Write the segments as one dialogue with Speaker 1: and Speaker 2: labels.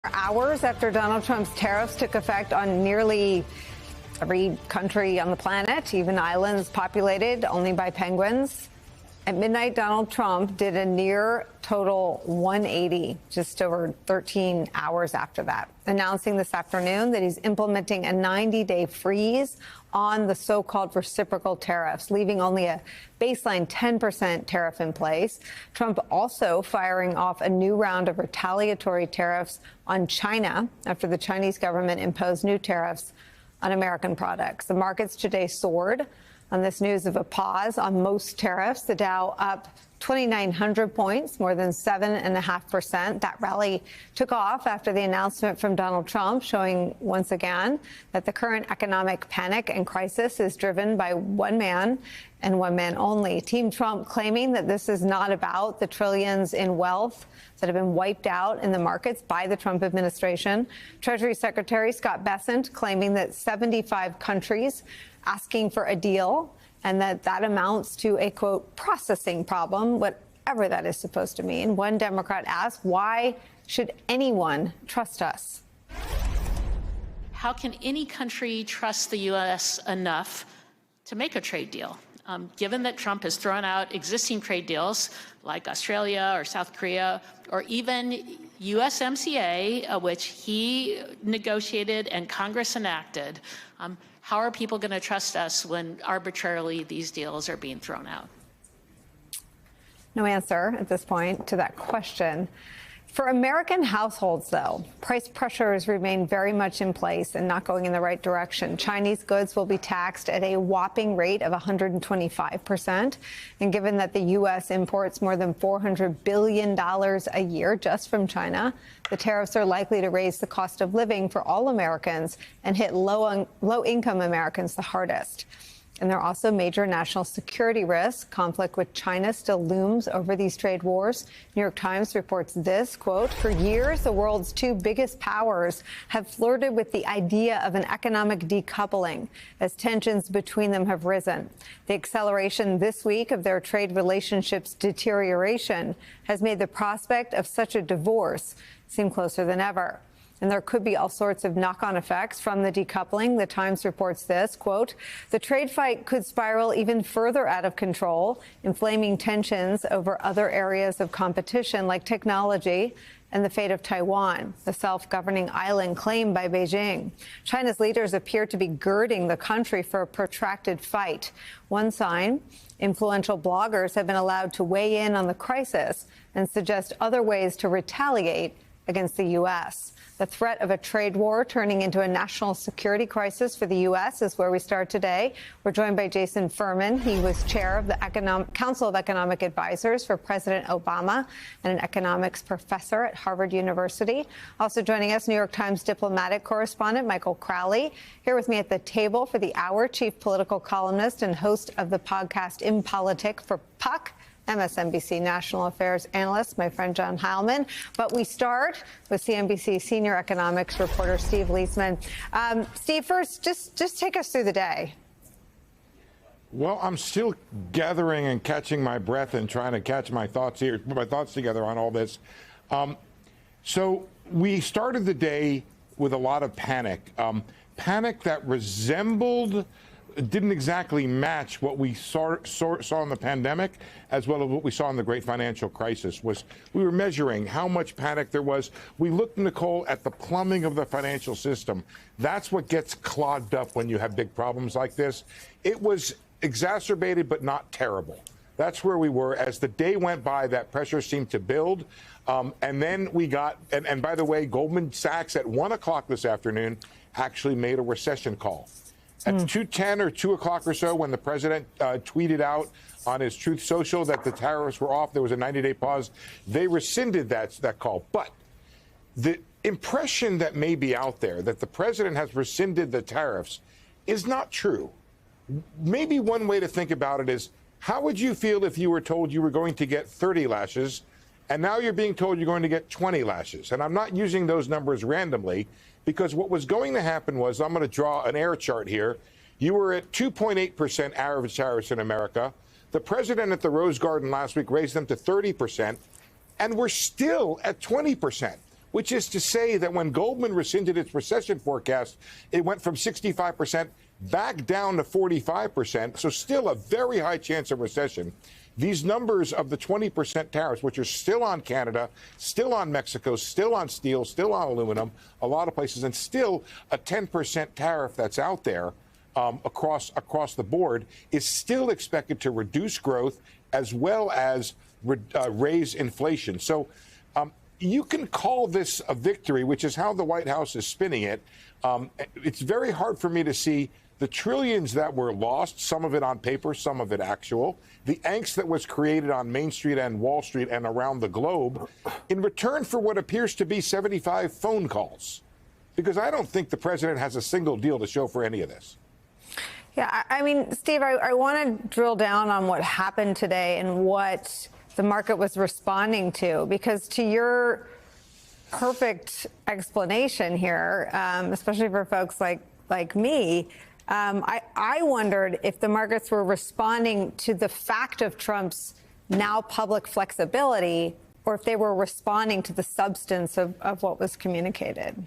Speaker 1: Hours after Donald Trump's tariffs took effect on nearly every country on the planet, even islands populated only by penguins. At midnight, Donald Trump did a near total 180 just over 13 hours after that, announcing this afternoon that he's implementing a 90-day freeze on the so-called reciprocal tariffs, leaving only a baseline 10% tariff in place. Trump also firing off a new round of retaliatory tariffs on China after the Chinese government imposed new tariffs on American products. The markets today soared on this news of a pause on most tariffs. The Dow up 2,900 points, more than 7.5%. That rally took off after the announcement from Donald Trump, showing once again that the current economic panic and crisis is driven by one man and one man only. Team Trump claiming that this is not about the trillions in wealth that have been wiped out in the markets by the Trump administration. Treasury Secretary Scott Bessent claiming that 75 countries asking for a deal and that amounts to a, quote, processing problem, whatever that is supposed to mean. One Democrat asked, why should anyone trust us?
Speaker 2: How can any country trust the U.S. enough to make a trade deal? Given that Trump has thrown out existing trade deals like Australia or South Korea or even USMCA, which he negotiated and Congress enacted, how are people going to trust us when arbitrarily these deals are being thrown out?
Speaker 1: No answer at this point to that question. For American households, though, price pressures remain very much in place and not going in the right direction. Chinese goods will be taxed at a whopping rate of 125%. And given that the U.S. imports more than $400 billion a year just from China, the tariffs are likely to raise the cost of living for all Americans and hit low-income Americans the hardest. And there are also major national security risks. Conflict with China still looms over these trade wars. New York Times reports this, quote, for years, the world's two biggest powers have flirted with the idea of an economic decoupling as tensions between them have risen. The acceleration this week of their trade relationships' deterioration has made the prospect of such a divorce seem closer than ever. And there could be all sorts of knock-on effects from the decoupling. The Times reports this, quote, the trade fight could spiral even further out of control, inflaming tensions over other areas of competition like technology and the fate of Taiwan, the self-governing island claimed by Beijing. China's leaders appear to be girding the country for a protracted fight. One sign, influential bloggers have been allowed to weigh in on the crisis and suggest other ways to retaliate against the U.S. The threat of a trade war turning into a national security crisis for the U.S. is where we start today. We're joined by Jason Furman. He was chair of the Council of Economic Advisors for President Obama and an economics professor at Harvard University. Also joining us, New York Times diplomatic correspondent Michael Crowley. Here with me at the table for the hour, chief political columnist and host of the podcast Impolitic for Puck, MSNBC national affairs analyst, my friend John Heilman. But we start with CNBC senior economics reporter Steve Liesman. Steve, first, just take us through the day.
Speaker 3: Well, I'm still gathering and catching my breath and trying to catch my thoughts here, put my thoughts together on all this. So we started the day with a lot of panic, panic that didn't exactly match what we saw in the pandemic, as well as what we saw in the great financial crisis. We were measuring how much panic there was. We looked, Nicole, at the plumbing of the financial system. That's what gets clogged up when you have big problems like this. It was exacerbated, but not terrible. That's where we were. As the day went by, that pressure seemed to build. And then we got, and by the way, Goldman Sachs at 1 o'clock this afternoon actually made a recession call. At 2:10 or 2 o'clock or so, when the president tweeted out on his Truth Social that the tariffs were off, there was a 90-day pause, they rescinded that call. But the impression that may be out there that the president has rescinded the tariffs is not true. Maybe one way to think about it is, how would you feel if you were told you were going to get 30 lashes, and now you're being told you're going to get 20 lashes? And I'm not using those numbers randomly, because what was going to happen was, I'm going to draw an air chart here. You were at 2.8% average tariffs in America. The president at the Rose Garden last week raised them to 30%, and we're still at 20%. which is to say that when Goldman rescinded its recession forecast, it went from 65% back down to 45%, so still a very high chance of recession. These numbers of the 20% tariffs, which are still on Canada, still on Mexico, still on steel, still on aluminum, a lot of places, and still a 10% tariff that's out there across the board, is still expected to reduce growth as well as raise inflation. So you can call this a victory, which is how the White House is spinning it. It's very hard for me to see the trillions that were lost, some of it on paper, some of it actual, the angst that was created on Main Street and Wall Street and around the globe in return for what appears to be 75 phone calls. Because I don't think the president has a single deal to show for any of this.
Speaker 1: Yeah, I mean, Steve, I want to drill down on what happened today and what the market was responding to, because to your perfect explanation here, especially for folks like me, I wondered if the markets were responding to the fact of Trump's now public flexibility, or if they were responding to the substance of what was communicated.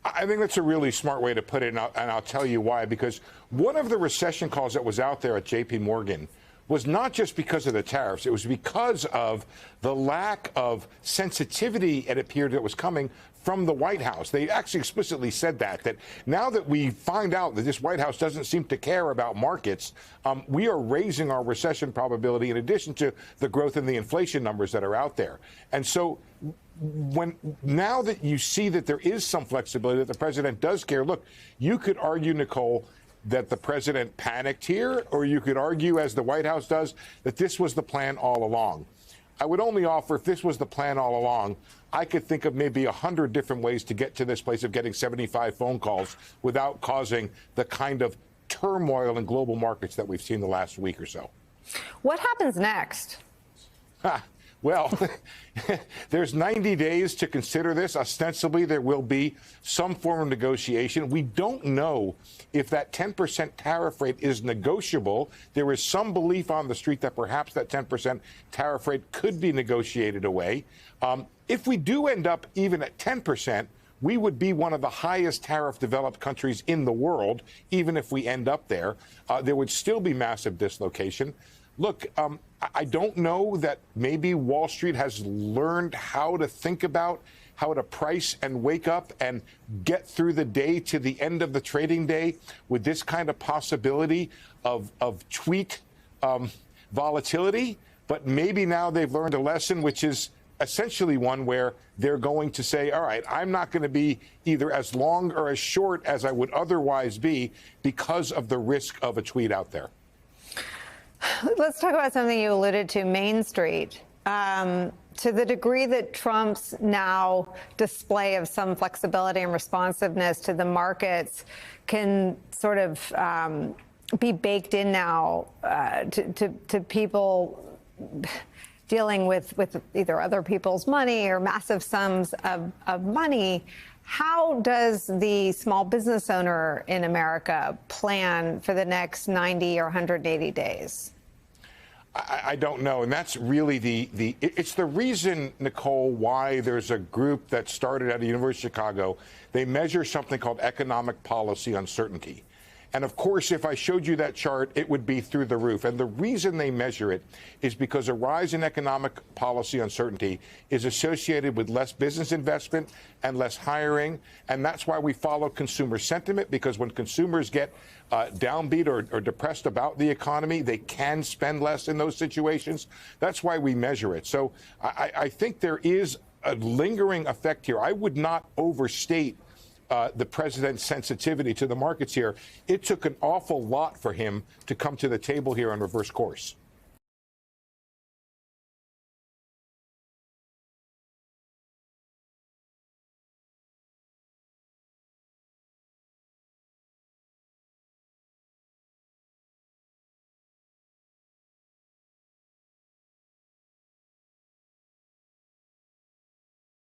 Speaker 3: I think that's a really smart way to put it, and I'll tell you why. Because one of the recession calls that was out there at J.P. Morgan was not just because of the tariffs. It was because of the lack of sensitivity, it appeared, that was coming from the White House. They actually explicitly said that now that we find out that this White House doesn't seem to care about markets, we are raising our recession probability in addition to the growth in the inflation numbers that are out there. And so now that you see that there is some flexibility, that the president does care, look, you could argue, Nicole, that the president panicked here, or you could argue, as the White House does, that this was the plan all along. I would only offer, if this was the plan all along, I could think of maybe 100 different ways to get to this place of getting 75 phone calls without causing the kind of turmoil in global markets that we've seen the last week or so.
Speaker 1: What happens next?
Speaker 3: Well, there's 90 days to consider this. Ostensibly, there will be some form of negotiation. We don't know if that 10% tariff rate is negotiable. There is some belief on the street that perhaps that 10% tariff rate could be negotiated away. If we do end up even at 10%, we would be one of the highest tariff developed countries in the world, even if we end up there. There would still be massive dislocation. Look, I don't know that maybe Wall Street has learned how to think about how to price and wake up and get through the day to the end of the trading day with this kind of possibility of tweet volatility. But maybe now they've learned a lesson, which is essentially one where they're going to say, all right, I'm not going to be either as long or as short as I would otherwise be because of the risk of a tweet out there.
Speaker 1: Let's talk about something you alluded to, Main Street. To the degree that Trump's now display of some flexibility and responsiveness to the markets can sort of be baked in now to people dealing with either other people's money or massive sums of money, how does the small business owner in America plan for the next 90 or 180 days?
Speaker 3: I don't know. And that's really it's the reason, Nicole, why there's a group that started at the University of Chicago. They measure something called economic policy uncertainty. And of course, if I showed you that chart, it would be through the roof. And the reason they measure it is because a rise in economic policy uncertainty is associated with less business investment and less hiring. And that's why we follow consumer sentiment, because when consumers get downbeat or depressed about the economy, they can spend less in those situations. That's why we measure it. So I think there is a lingering effect here. I would not overstate the president's sensitivity to the markets here. It took an awful lot for him to come to the table here and reverse course.